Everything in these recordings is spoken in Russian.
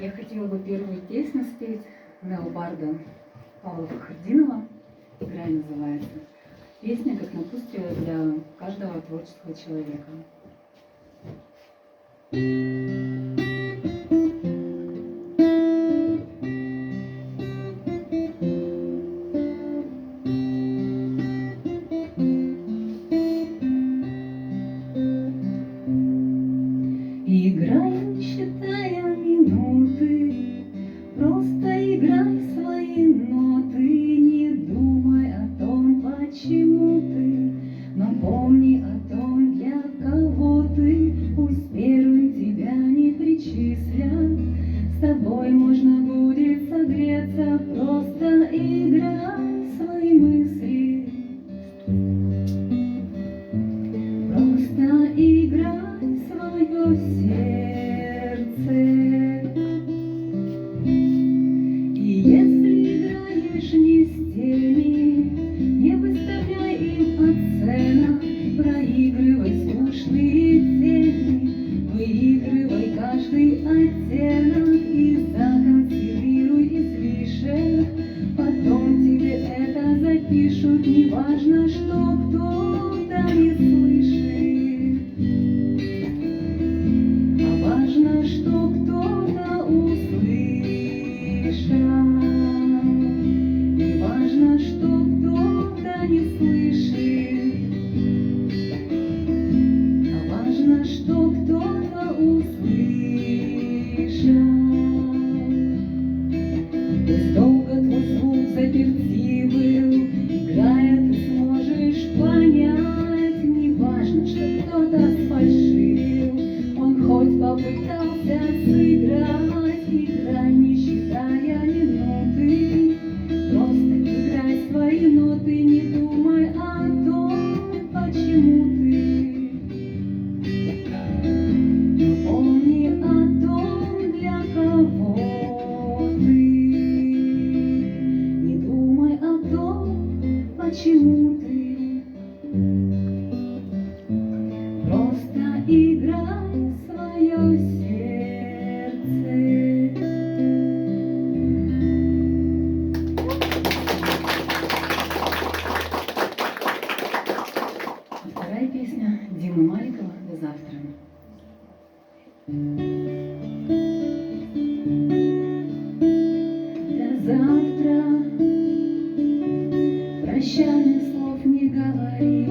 Я хотела бы первую песню спеть необарда Павла Фахрудинова. «Играй» называется. Песня как напутствие для каждого творческого человека. Играй, не считая минуты, просто играй свои ноты, не думай о том, почему ты, но помни о том, для кого ты. Пусть первым тебя не причислят, с тобой можно будет согреться, просто играй свои мысли, просто играй свое сердце. И если играешь не с теми, не выставляй им оценок, проигрывай скучные тени, выигрывай каждый оттенок и законсервируй излишек. Потом тебе это запишут, неважно, что кто-то не слышит, а важно, что кто-то услышал. И важно, что кто-то не слышит, а важно, что кто-то услышал. Пусть долго твой звук заперти был, играя ты сможешь понять, не важно, что кто-то сфальшивил, он хоть попытался сыграть. Играй, не считая минуты, просто играй свои ноты, не думай о том, почему ты, но помни о том, для кого ты, не думай о том, почему ты, просто играй свое сердце. Вторая песня Димы Маликова «До завтра». До завтра, прощальных слов не говори.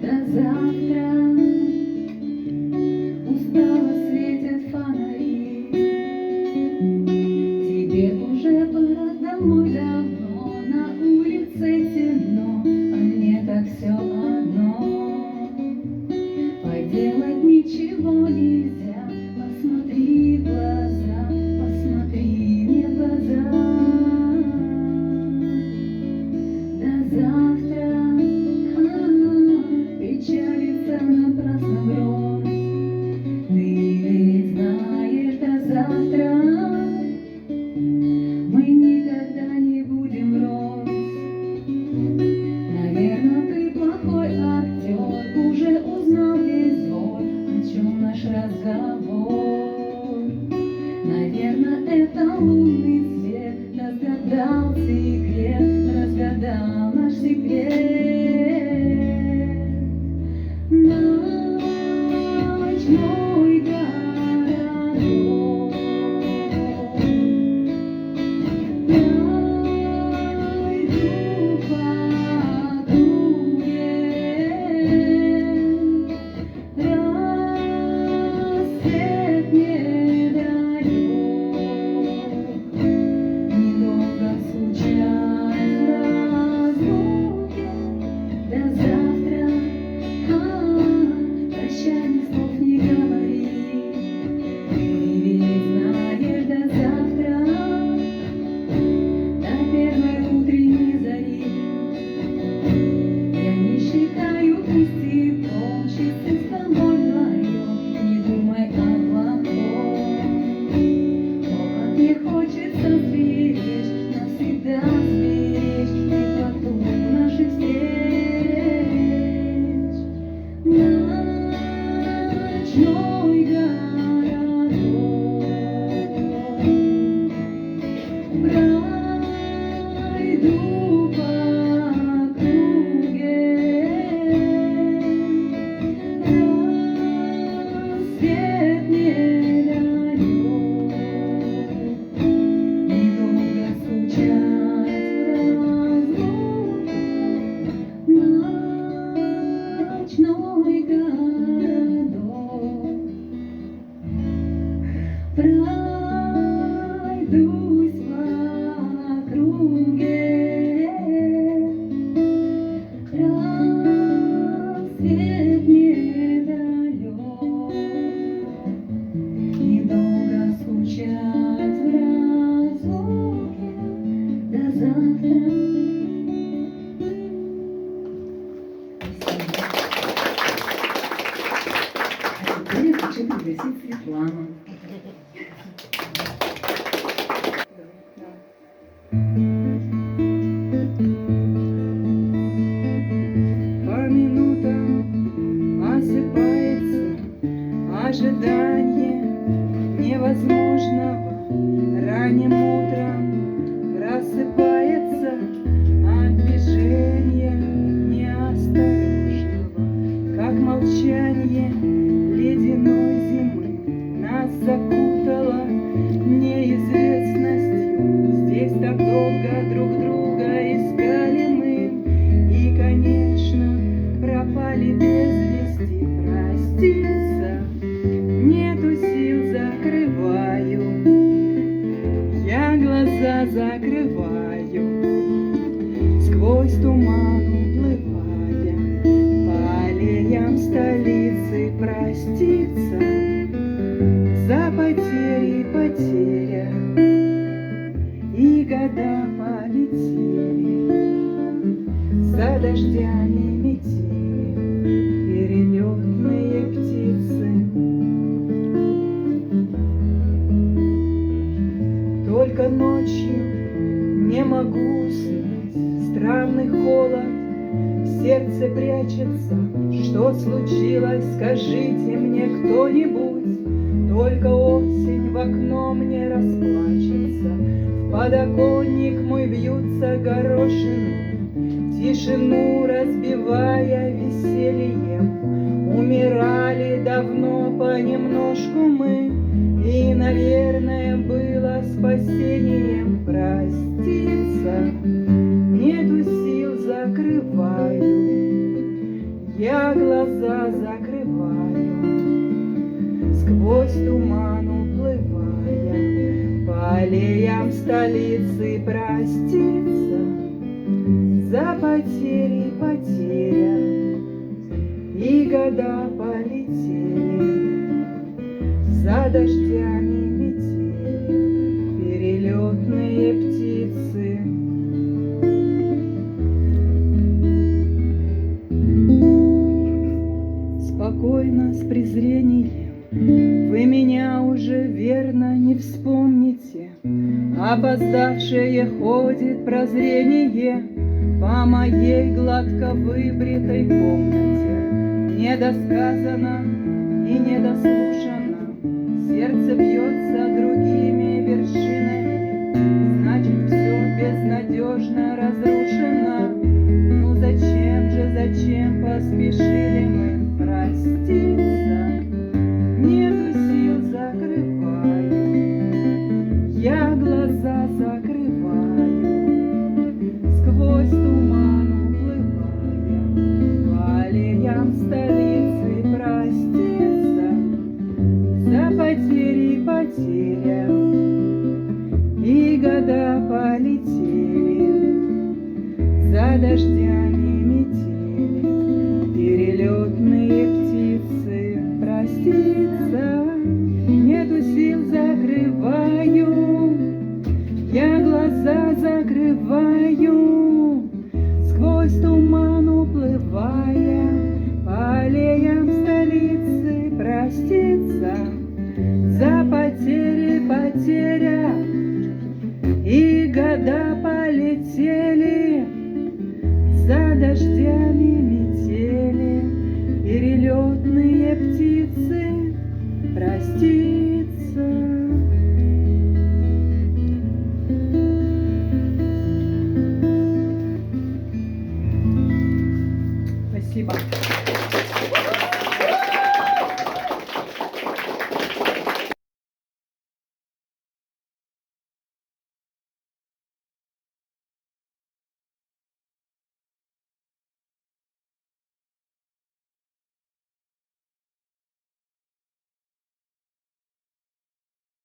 До завтра, устало светят фонари. Тебе уже пора домой давно, на улице темно, а мне так все одно. Поделать ничего нельзя, посмотри в глаза, посмотри мне в глаза. До завтра, печалится напрасно гроз. Ты ведь знаешь, до завтра мы никогда не будем врозь. Наверное, ты плохой актер, уже узнал весь двор, о чем наш разговор. Наверное, это лунный свет разгадал секрет, разгадал наш секрет. Ночной городок, пройду по дуге, рассвет не дает, недолго случай разлуки. До завтра, прощальных слов не говори. Ты ведь знаешь, до завтра, до первой утренней зари. Я не считаю пустяком, часы с тобой вдвоем, не думай о плохом. О, как мне хочется сберечь, навсегда сберечь теплоту наших встреч. Ночной городок, хочу пригласить Светлану. По минутам осыпается ожидание невозможного. Ранним утром рассыпается от движения неосторожного, как молчание ледяной зимы нас закутало неизвестностью. Здесь так долго друг друга искали мы и, конечно, пропали без вести. Проститься нету сил, закрываю, я глаза закрываю, сквозь туман уплывая по аллеям столицы. Проститься за потери, потеря, и года полетели за дождями метели перелетные птицы. Только ночью не могу уснуть, странный холод в сердце прячется. Что случилось, скажите мне кто-нибудь, только осень в окно мне расплачется. В подоконник мой бьются горошины, тишину разбивая весельем. Умирали давно понемножку мы, и, наверное, было спасением. Проститься нету сил, закрываю, я глаза закрываю, сквозь туман уплывая по аллеям столицы. Проститься за потери, потеря, и года полетели за дождями метели перелетные птицы. Спокойно, с презрением, вы меня уже верно не вспомните. Опоздавшее ходит прозрение по моей гладко выбритой комнате. Недосказано и недослушано, сердце бьется другими вершинами. Значит, все безнадежно разрушено. Ну зачем поспешили мы? Проститься нету сил, закрываю, я глаза закрываю, сквозь туман уплывая по аллеям столицы. Проститься за потери, потеря, и года полетели за дождями метели перелетные птицы. Проститься нету сил, закрываю, я глаза закрываю, сквозь туман уплывая по аллеям столицы. Проститься